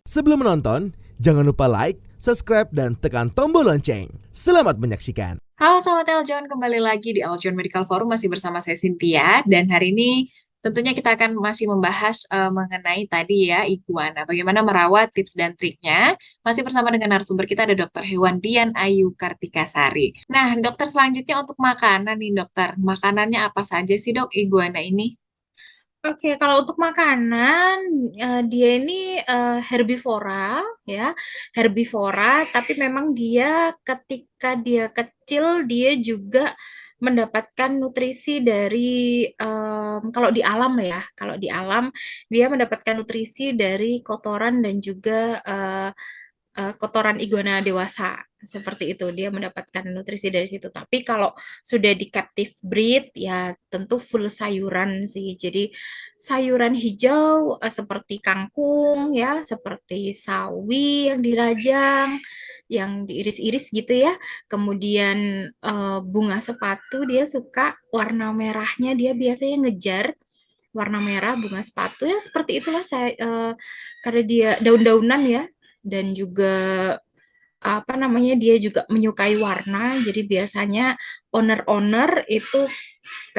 Sebelum menonton, jangan lupa like, subscribe, dan tekan tombol lonceng. Selamat menyaksikan. Halo Sobat Eljon, kembali lagi di Eljon Medical Forum masih bersama saya Cynthia dan hari ini tentunya kita akan masih membahas mengenai tadi ya iguana, bagaimana merawat tips dan triknya. Masih bersama dengan narasumber kita ada Dokter Hewan Dian Ayu Kartikasari. Nah, dokter selanjutnya untuk makanan nih dokter, makanannya apa saja sih dok iguana ini? Oke, kalau untuk makanan, dia ini herbivora, ya, herbivora. Tapi memang dia ketika dia kecil, dia juga mendapatkan nutrisi dari kalau di alam ya, kalau di alam dia mendapatkan nutrisi dari kotoran dan juga kotoran iguana dewasa seperti itu, dia mendapatkan nutrisi dari situ. Tapi kalau sudah di captive breed ya tentu full sayuran sih. Jadi sayuran hijau seperti kangkung ya, seperti sawi yang dirajang, yang diiris-iris gitu ya. Kemudian bunga sepatu, dia suka warna merahnya, dia biasanya ngejar warna merah bunga sepatu ya, seperti itulah saya, karena dia daun-daunan ya, dan juga apa namanya, dia juga menyukai warna. Jadi biasanya owner-owner itu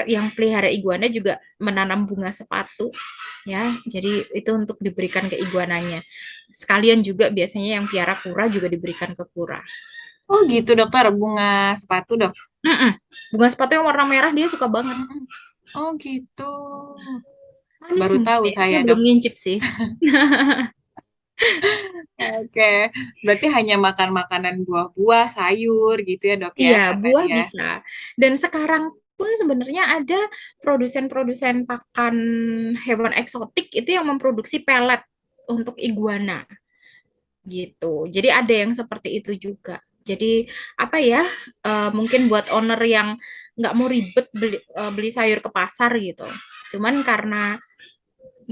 yang pelihara iguana juga menanam bunga sepatu ya. Jadi itu untuk diberikan ke iguananya. Sekalian juga biasanya yang piara kura juga diberikan ke kura. Oh gitu dokter, bunga sepatu dok. Mm-mm. Bunga sepatu yang warna merah dia suka banget. Oh gitu, Manis baru tahu sebenarnya, saya saya belum dok. ngincip sih. Oke, berarti hanya makan makanan buah-buah, sayur gitu ya dok ya, Iya, karena buah dia. bisa. Dan sekarang pun sebenarnya ada produsen-produsen pakan hewan eksotik itu yang memproduksi pelet untuk iguana gitu. Jadi ada yang seperti itu juga. Jadi apa ya? Mungkin buat owner yang nggak mau ribet beli sayur ke pasar gitu. Cuman karena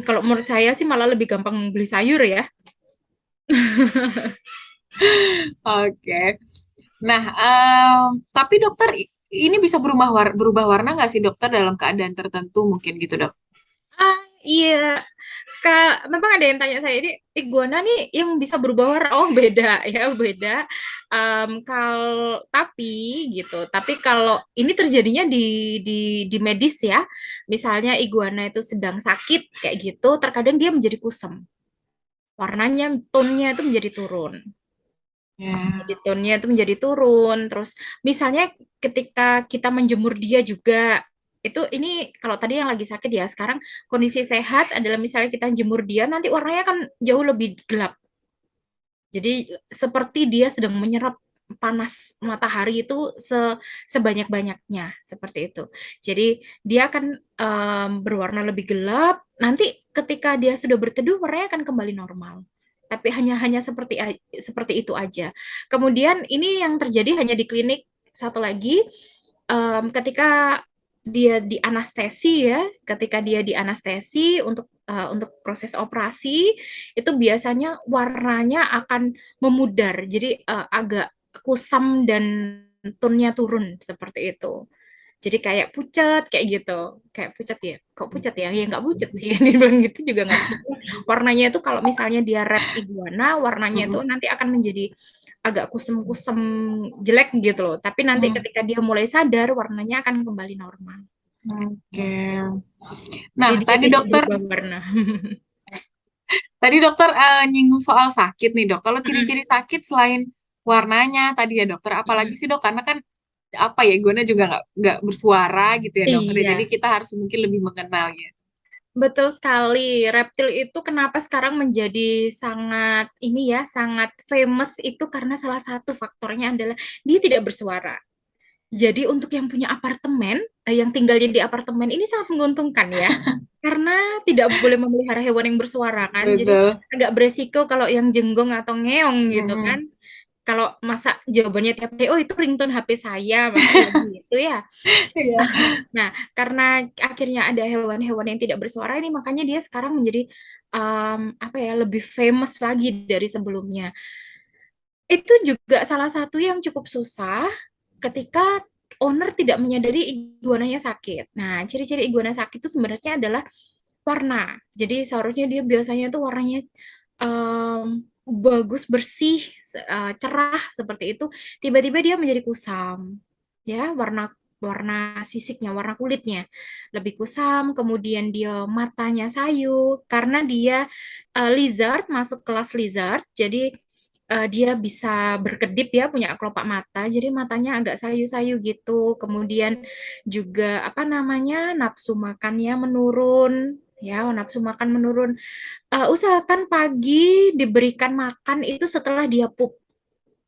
kalau menurut saya sih malah lebih gampang beli sayur ya. Oke. Nah, tapi dokter ini bisa berubah warna nggak sih dokter dalam keadaan tertentu mungkin gitu dok? Ah, iya. Kak, memang ada yang tanya saya ini iguana nih yang bisa berubah warna. Oh, beda ya, beda. Tapi gitu. Tapi kalau ini terjadinya di di medis ya. Misalnya iguana itu sedang sakit kayak gitu, terkadang dia menjadi kusam. Warnanya, tone-nya itu menjadi turun. Jadi Ya. tone-nya itu menjadi turun. Terus misalnya ketika kita menjemur dia juga, itu ini kalau tadi yang lagi sakit ya, sekarang kondisi sehat adalah misalnya kita jemur dia, nanti warnanya kan jauh lebih gelap. Jadi seperti dia sedang menyerap panas matahari itu sebanyak-banyaknya seperti itu. Jadi dia akan berwarna lebih gelap. Nanti ketika dia sudah berteduh warnanya akan kembali normal. Tapi hanya hanya seperti itu aja. Kemudian ini yang terjadi hanya di klinik. Satu lagi, ketika dia di anestesi ya, ketika dia di anestesi untuk proses operasi, itu biasanya warnanya akan memudar, jadi agak kusam dan tone-nya turun seperti itu. Jadi kayak pucat kayak gitu, kayak pucat ya. Kok pucat ya? Ya nggak pucat sih. Dibilang gitu juga nggak pucat. Warnanya itu kalau misalnya dia red iguana, warnanya itu Mm-mm. nanti akan menjadi agak kusem-kusem jelek gitu loh. Tapi nanti Hmm, ketika dia mulai sadar, warnanya akan kembali normal. Oke. Jadi Nah, dia tadi tidak dokter, berubah warna. nyinggung soal sakit nih dok. Kalau Mm-mm. ciri-ciri sakit selain warnanya tadi ya dokter, apalagi Mm-mm. sih dok? Karena kan apa ya, iguana juga nggak bersuara gitu ya dokter. Jadi Iya, kita harus mungkin lebih mengenalnya. betul sekali. Reptil itu kenapa sekarang menjadi sangat ini ya, sangat famous itu karena salah satu faktornya adalah dia tidak bersuara. Jadi untuk yang punya apartemen, yang tinggalnya di apartemen ini sangat menguntungkan ya. Karena tidak boleh memelihara hewan yang bersuara kan. Jadi Betul. agak beresiko kalau yang jenggong atau ngeong gitu kan. Mm-mm. Kalau masa jawabannya tiap hari, oh itu ringtone HP saya, masa iya gitu ya. Iya. Nah, karena akhirnya ada hewan-hewan yang tidak bersuara ini, makanya dia sekarang menjadi apa ya, lebih famous lagi dari sebelumnya. Itu juga salah satu yang cukup susah ketika owner tidak menyadari iguananya sakit. Nah, ciri-ciri iguana sakit itu sebenarnya adalah warna. Jadi seharusnya dia biasanya tuh warnanya bagus, bersih, cerah seperti itu, tiba-tiba dia menjadi kusam, ya, warna warna sisiknya, warna kulitnya lebih kusam, kemudian dia matanya sayu karena dia lizard, masuk kelas lizard, jadi dia bisa berkedip ya, punya kelopak mata, jadi matanya agak sayu-sayu gitu. Kemudian juga apa namanya, nafsu makannya menurun, ya, nafsu makan menurun. Usahakan pagi diberikan makan itu setelah dia pup,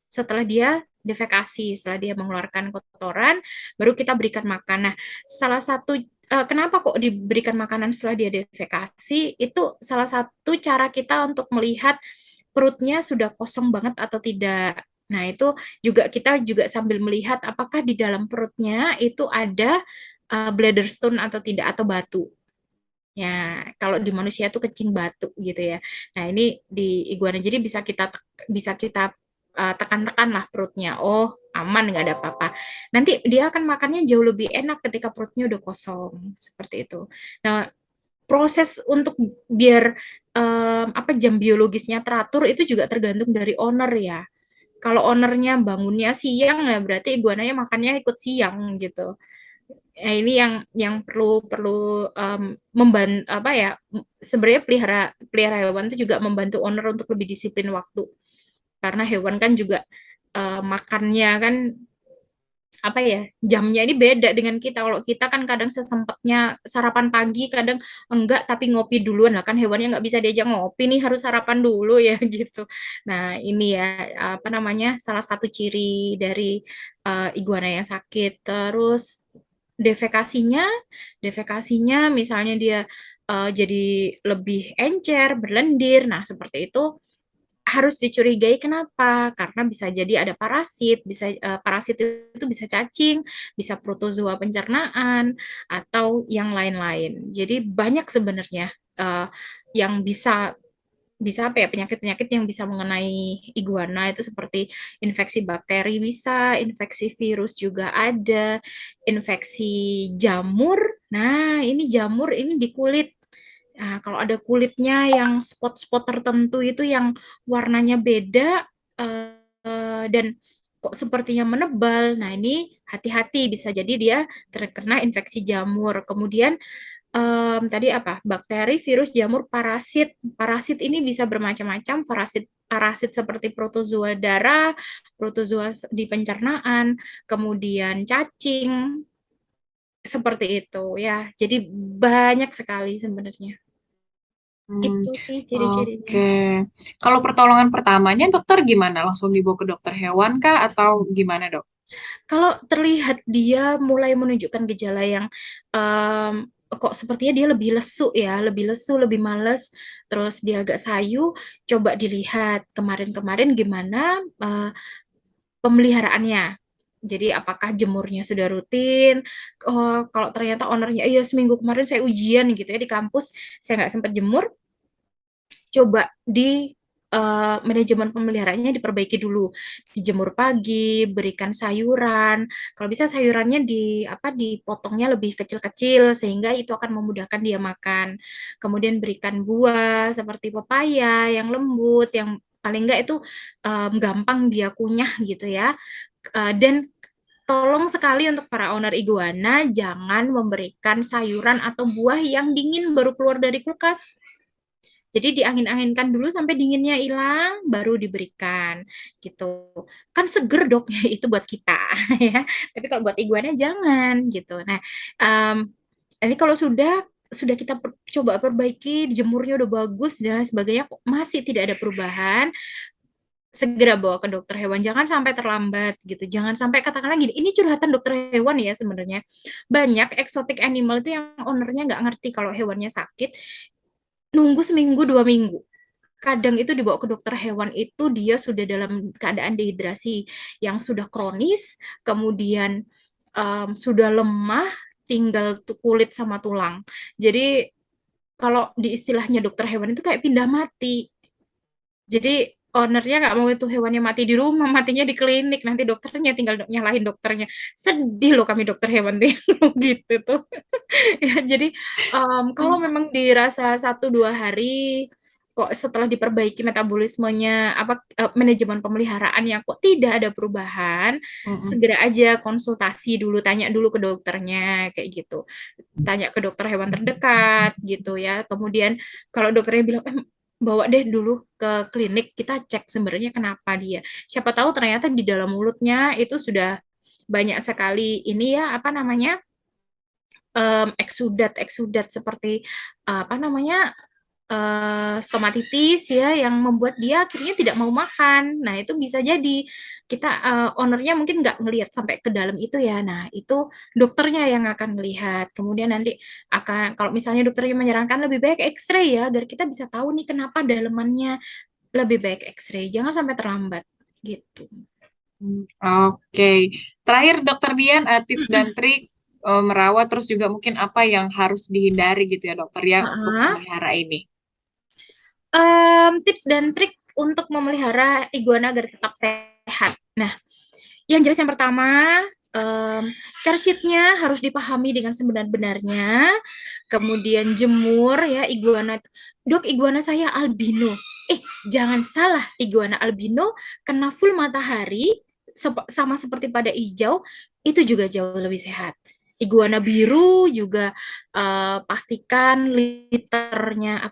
setelah dia defekasi, setelah dia mengeluarkan kotoran, baru kita berikan makan. Nah, salah satu kenapa kok diberikan makanan setelah dia defekasi, itu salah satu cara kita untuk melihat perutnya sudah kosong banget atau tidak. Nah, itu juga kita juga sambil melihat apakah di dalam perutnya itu ada bladder stone atau tidak, atau batu. Ya, kalau di manusia tuh kencing batu gitu ya. Nah, ini di iguana. Jadi bisa kita tekan-tekan lah perutnya. Oh, aman, nggak ada apa-apa. Nanti dia akan makannya jauh lebih enak ketika perutnya udah kosong seperti itu. Nah, proses untuk biar apa jam biologisnya teratur itu juga tergantung dari owner ya. Kalau ownernya bangunnya siang ya berarti iguananya makannya ikut siang gitu. Nah, ini yang perlu perlu membantu apa ya, sebenarnya pelihara pelihara hewan itu juga membantu owner untuk lebih disiplin waktu karena hewan kan juga makannya kan apa ya, jamnya ini beda dengan kita. Kalau kita kan kadang sesempatnya sarapan pagi, kadang enggak tapi ngopi duluan lah, kan hewannya nggak bisa diajak ngopi nih, harus sarapan dulu ya gitu. Nah, ini ya apa namanya, salah satu ciri dari iguana yang sakit. Terus defekasinya, defekasinya misalnya dia jadi lebih encer, berlendir. Nah, seperti itu harus dicurigai. Kenapa? Karena bisa jadi ada parasit, bisa parasit itu bisa cacing, bisa protozoa pencernaan atau yang lain-lain. Jadi banyak sebenarnya yang bisa bisa apa ya, penyakit-penyakit yang bisa mengenai iguana itu seperti infeksi bakteri bisa, infeksi virus juga ada, infeksi jamur. Nah, ini jamur ini di kulit. Nah, kalau ada kulitnya yang spot-spot tertentu itu yang warnanya beda dan kok sepertinya menebal. Nah, ini hati-hati bisa jadi dia terkena infeksi jamur. Kemudian tadi apa? Bakteri, virus, jamur, parasit. Parasit ini bisa bermacam-macam. Parasit parasit seperti protozoa darah, protozoa di pencernaan, kemudian cacing, seperti itu ya. Jadi banyak sekali sebenarnya. Hmm, Itu sih ciri-cirinya. oke. Kalau pertolongan pertamanya dokter gimana? Langsung dibawa ke dokter hewan kah atau gimana, Dok? Kalau terlihat dia mulai menunjukkan gejala yang kok sepertinya dia lebih lesu ya, lebih lesu, lebih males, terus dia agak sayu, coba dilihat kemarin-kemarin gimana pemeliharaannya. Jadi apakah jemurnya sudah rutin? Oh, kalau ternyata ownernya, iya seminggu kemarin saya ujian gitu ya di kampus, saya nggak sempat jemur, coba di manajemen pemeliharaannya diperbaiki dulu. Dijemur pagi, berikan sayuran. Kalau bisa sayurannya di apa dipotongnya lebih kecil-kecil sehingga itu akan memudahkan dia makan. Kemudian berikan buah seperti pepaya yang lembut, yang paling enggak itu gampang dia kunyah gitu ya. Dan tolong sekali untuk para owner iguana jangan memberikan sayuran atau buah yang dingin baru keluar dari kulkas. Jadi diangin-anginkan dulu sampai dinginnya hilang, baru diberikan gitu. Kan seger dok, itu buat kita ya. Tapi kalau buat iguana jangan gitu. Nah, em, ini kalau sudah kita coba perbaiki, jemurnya udah bagus dan lain sebagainya, kok masih tidak ada perubahan, segera bawa ke dokter hewan. Jangan sampai terlambat gitu. Jangan sampai katakanlah gini, ini curhatan dokter hewan ya sebenarnya. Banyak exotic animal itu yang ownernya nggak ngerti kalau hewannya sakit, nunggu seminggu 2 minggu. Kadang itu dibawa ke dokter hewan itu dia sudah dalam keadaan dehidrasi yang sudah kronis, kemudian sudah lemah, tinggal kulit sama tulang. Jadi kalau di istilahnya dokter hewan itu kayak pindah mati. Jadi ownernya nggak mau itu hewannya mati di rumah, matinya di klinik. Nanti dokternya tinggal nyalahin dokternya. Sedih loh kami dokter hewan tuh gitu tuh. Ya, jadi kalau memang dirasa 1-2 hari kok setelah diperbaiki metabolismenya manajemen pemeliharaannya kok tidak ada perubahan, Mm-mm. segera aja konsultasi dulu, tanya dulu ke dokternya kayak gitu. Tanya ke dokter hewan terdekat gitu ya. Kemudian kalau dokternya bilang bawa deh dulu ke klinik, kita cek sebenarnya kenapa dia. Siapa tahu ternyata di dalam mulutnya itu sudah banyak sekali ini ya apa namanya eksudat seperti apa namanya stomatitis ya yang membuat dia akhirnya tidak mau makan. Nah, itu bisa jadi kita ownernya mungkin nggak ngelihat sampai ke dalam itu ya. Nah, itu dokternya yang akan melihat. Kemudian nanti akan kalau misalnya dokternya menyarankan lebih baik X-ray ya agar kita bisa tahu nih kenapa dalemannya, lebih baik X-ray. Jangan sampai terlambat gitu. Oke. Terakhir Dokter Dian, tips dan trik merawat terus juga mungkin apa yang harus dihindari gitu ya dokter ya untuk Heeh. memelihara ini. Tips dan trik untuk memelihara iguana agar tetap sehat. Nah, yang jelas yang pertama, care sheet-nya harus dipahami dengan sebenar-benarnya. Kemudian jemur ya iguana. Dok, iguana saya albino. Jangan salah, iguana albino kena full matahari sama seperti pada hijau itu juga jauh lebih sehat. Iguana biru juga pastikan liternya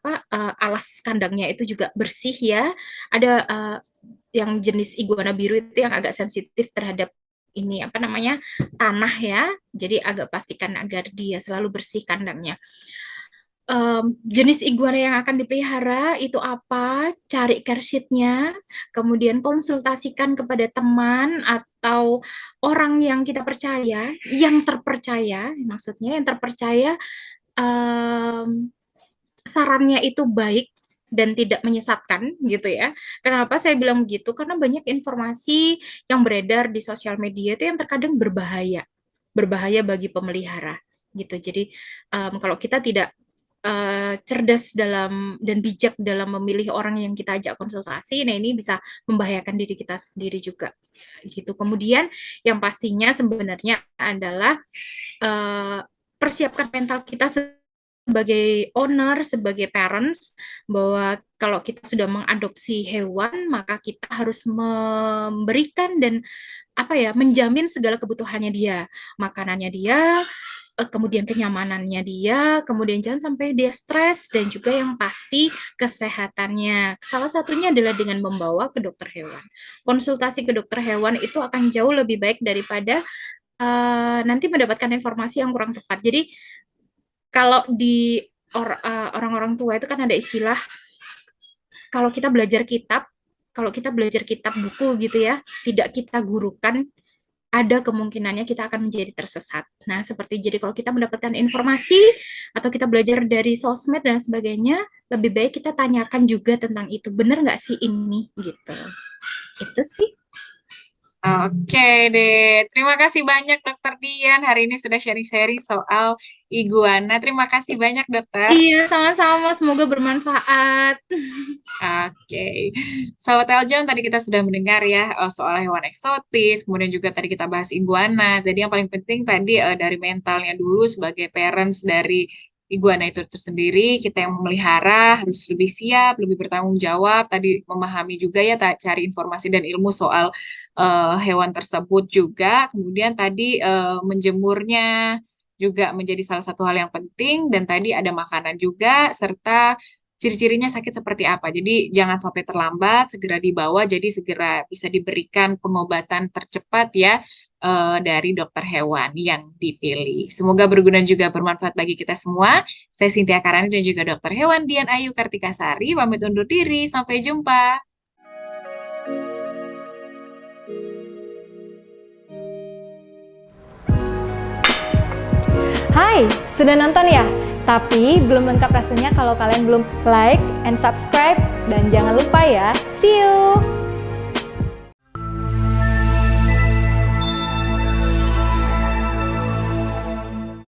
alas kandangnya itu juga bersih ya. Ada yang jenis iguana biru itu yang agak sensitif terhadap ini apa namanya tanah ya. Jadi agak pastikan agar dia selalu bersih kandangnya. Jenis iguana yang akan dipelihara itu apa, cari care sheet-nya, kemudian konsultasikan kepada teman atau orang yang kita percaya, yang terpercaya, maksudnya yang terpercaya sarannya itu baik dan tidak menyesatkan gitu ya. Kenapa saya bilang begitu? Karena banyak informasi yang beredar di sosial media itu yang terkadang berbahaya, berbahaya bagi pemelihara gitu. Jadi kalau kita tidak cerdas dalam dan bijak dalam memilih orang yang kita ajak konsultasi, nah ini bisa membahayakan diri kita sendiri juga gitu. Kemudian yang pastinya sebenarnya adalah persiapkan mental kita sebagai owner, sebagai parents, bahwa kalau kita sudah mengadopsi hewan, maka kita harus memberikan dan menjamin segala kebutuhannya dia, makanannya dia, kemudian kenyamanannya dia, kemudian jangan sampai dia stres, dan juga yang pasti kesehatannya. Salah satunya adalah dengan membawa ke dokter hewan. Konsultasi ke dokter hewan itu akan jauh lebih baik daripada nanti mendapatkan informasi yang kurang tepat. Jadi kalau di orang-orang tua itu kan ada istilah kalau kita belajar kitab buku gitu ya, tidak kita gurukan, ada kemungkinannya kita akan menjadi tersesat. Nah, seperti jadi kalau kita mendapatkan informasi atau kita belajar dari sosmed dan sebagainya, lebih baik kita tanyakan juga tentang itu. Benar nggak sih ini? Gitu. Itu sih. Oke deh, terima kasih banyak Dokter Dian hari ini sudah sharing-sharing soal iguana. Terima kasih banyak dokter. Iya, sama-sama. Semoga bermanfaat. Oke, Sahabat Eljon, tadi kita sudah mendengar ya soal hewan eksotis, kemudian juga tadi kita bahas iguana. Jadi yang paling penting tadi dari mentalnya dulu sebagai parents dari iguana itu tersendiri, kita yang memelihara harus lebih siap, lebih bertanggung jawab, tadi memahami juga ya, cari informasi dan ilmu soal hewan tersebut juga. Kemudian tadi menjemurnya juga menjadi salah satu hal yang penting, dan tadi ada makanan juga, serta ciri-cirinya sakit seperti apa. Jadi jangan sampai terlambat, segera dibawa, jadi segera bisa diberikan pengobatan tercepat ya dari dokter hewan yang dipilih. Semoga berguna juga bermanfaat bagi kita semua. Saya Cynthia Karani dan juga dokter hewan Dian Ayu Kartikasari pamit undur diri. Sampai jumpa. Hai, sudah nonton ya? Tapi belum lengkap rasanya kalau kalian belum like and subscribe. Dan jangan lupa ya, see you!